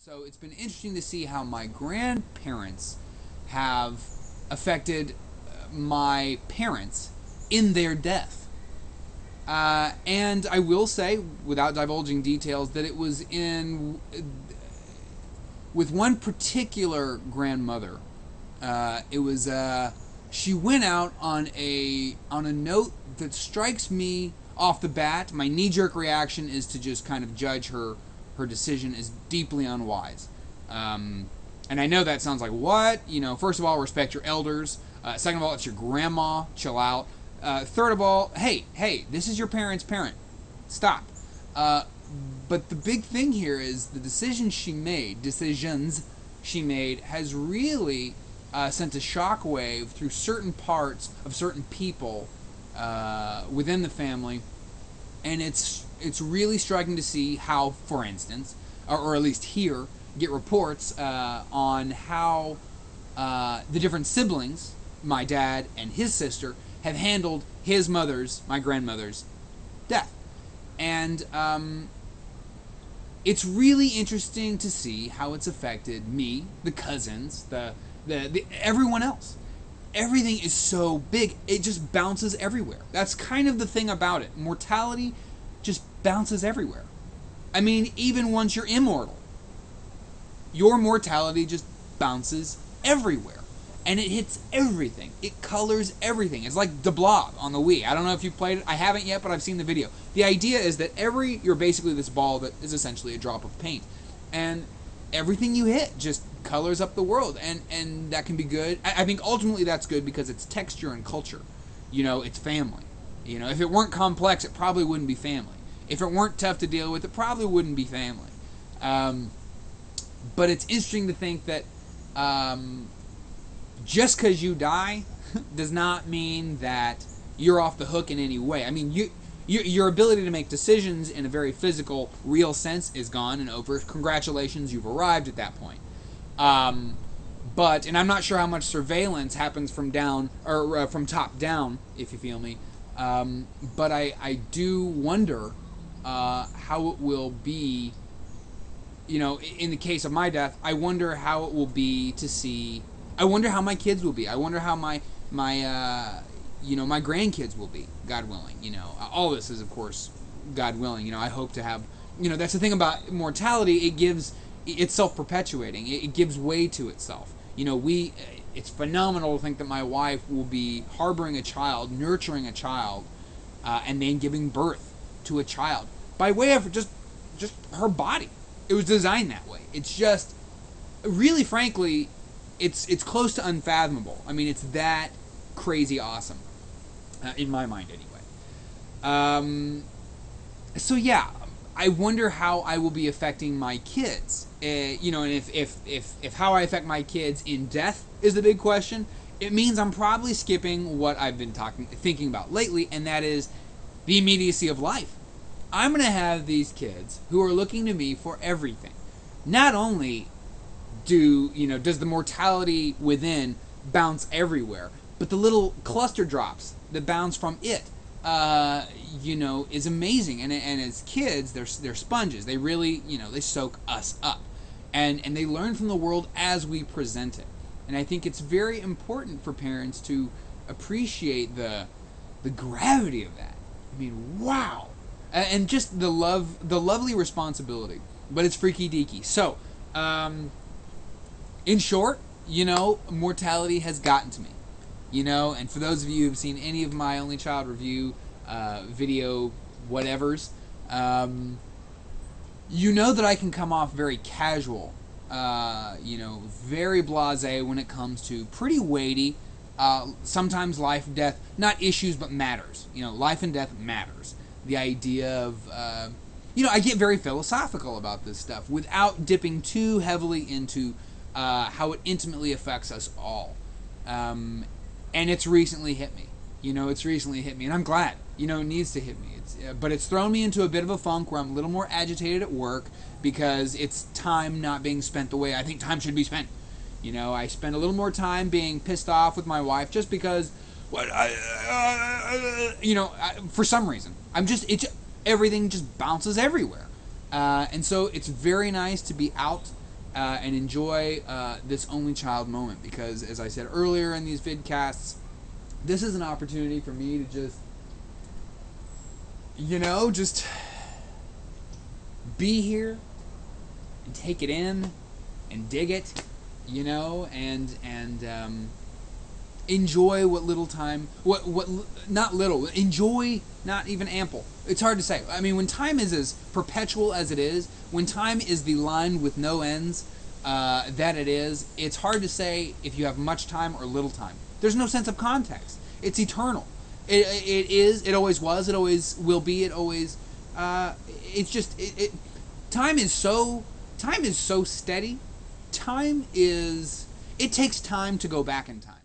So it's been interesting to see how my grandparents have affected my parents in their death. And I will say, without divulging details, that it was in with one particular grandmother. It was she went out on a note that strikes me off the bat. My knee jerk reaction is to just kind of judge her decision as deeply unwise. And I know that sounds like, what? You know, first of all, respect your elders. Second of all, it's your grandma. Chill out. Third of all, hey, this is your parent's parent. Stop. But the big thing here is the decisions she made, has really sent a shockwave through certain parts of certain people within the family. And it's really striking to see how, for instance, or at least hear, get reports on how the different siblings, my dad and his sister, have handled my grandmother's death. And it's really interesting to see how it's affected me, the cousins, the everyone else. Everything is so big, it just bounces everywhere. That's kind of the thing about it. Mortality just bounces everywhere. I mean, even once you're immortal, your mortality just bounces everywhere. And it hits everything. It colors everything. It's like the Blob on the Wii. I don't know if you've played it. I haven't yet, but I've seen the video. The idea is that you're basically this ball that is essentially a drop of paint. And everything you hit just colors up the world, and that can be good. I think ultimately that's good because it's texture and culture. You know, it's family. You know, if it weren't complex, it probably wouldn't be family. If it weren't tough to deal with, it probably wouldn't be family. But it's interesting to think that just because you die does not mean that you're off the hook in any way. I mean, your ability to make decisions in a very physical, real sense is gone and over. Congratulations, you've arrived at that point. And I'm not sure how much surveillance happens from down or from top down, if you feel me. But I do wonder how it will be. You know, in the case of my death, I wonder how it will be to see. I wonder how my kids will be. I wonder how my grandkids will be, God willing. You know, all this is, of course, God willing. You know, I hope to have. You know, that's the thing about mortality. It's self-perpetuating. It gives way to itself. You know, it's phenomenal to think that my wife will be harboring a child, nurturing a child, and then giving birth to a child by way of just her body. It was designed that way. It's just, really, frankly, it's close to unfathomable. I mean, it's that crazy awesome, in my mind, anyway. So yeah, I wonder how I will be affecting my kids. You know, and if how I affect my kids in death is the big question, it means I'm probably skipping what I've been thinking about lately, and that is the immediacy of life. I'm going to have these kids who are looking to me for everything. Not only does the mortality within bounce everywhere, but the little cluster drops that bounce from it, is amazing. And as kids, they're sponges. They really, they soak us up. And they learn from the world as we present it. And I think it's very important for parents to appreciate the gravity of that. I mean, wow. And just the lovely responsibility. But it's freaky deaky. So, in short, mortality has gotten to me. And for those of you who've seen any of my Only Child review video whatevers, you know that I can come off very casual, very blasé when it comes to pretty weighty, sometimes life, death, not issues, but matters. Life and death matters. The idea of, I get very philosophical about this stuff without dipping too heavily into how it intimately affects us all. And it's recently hit me. And I'm glad. It needs to hit me. But it's thrown me into a bit of a funk where I'm a little more agitated at work because it's time not being spent the way I think time should be spent. I spend a little more time being pissed off with my wife just because, for some reason. Everything just bounces everywhere. And so it's very nice to be out and enjoy this only child moment, because, as I said earlier in these vidcasts, this is an opportunity for me to just, just be here and take it in and dig it, and enjoy what little time, not little, enjoy, not even ample. It's hard to say. I mean, when time is as perpetual as it is, when time is the line with no ends that it is, it's hard to say if you have much time or little time. There's no sense of context. It's eternal. It is, it always was, it always will be, it always, it's just, time is so steady. It takes time to go back in time.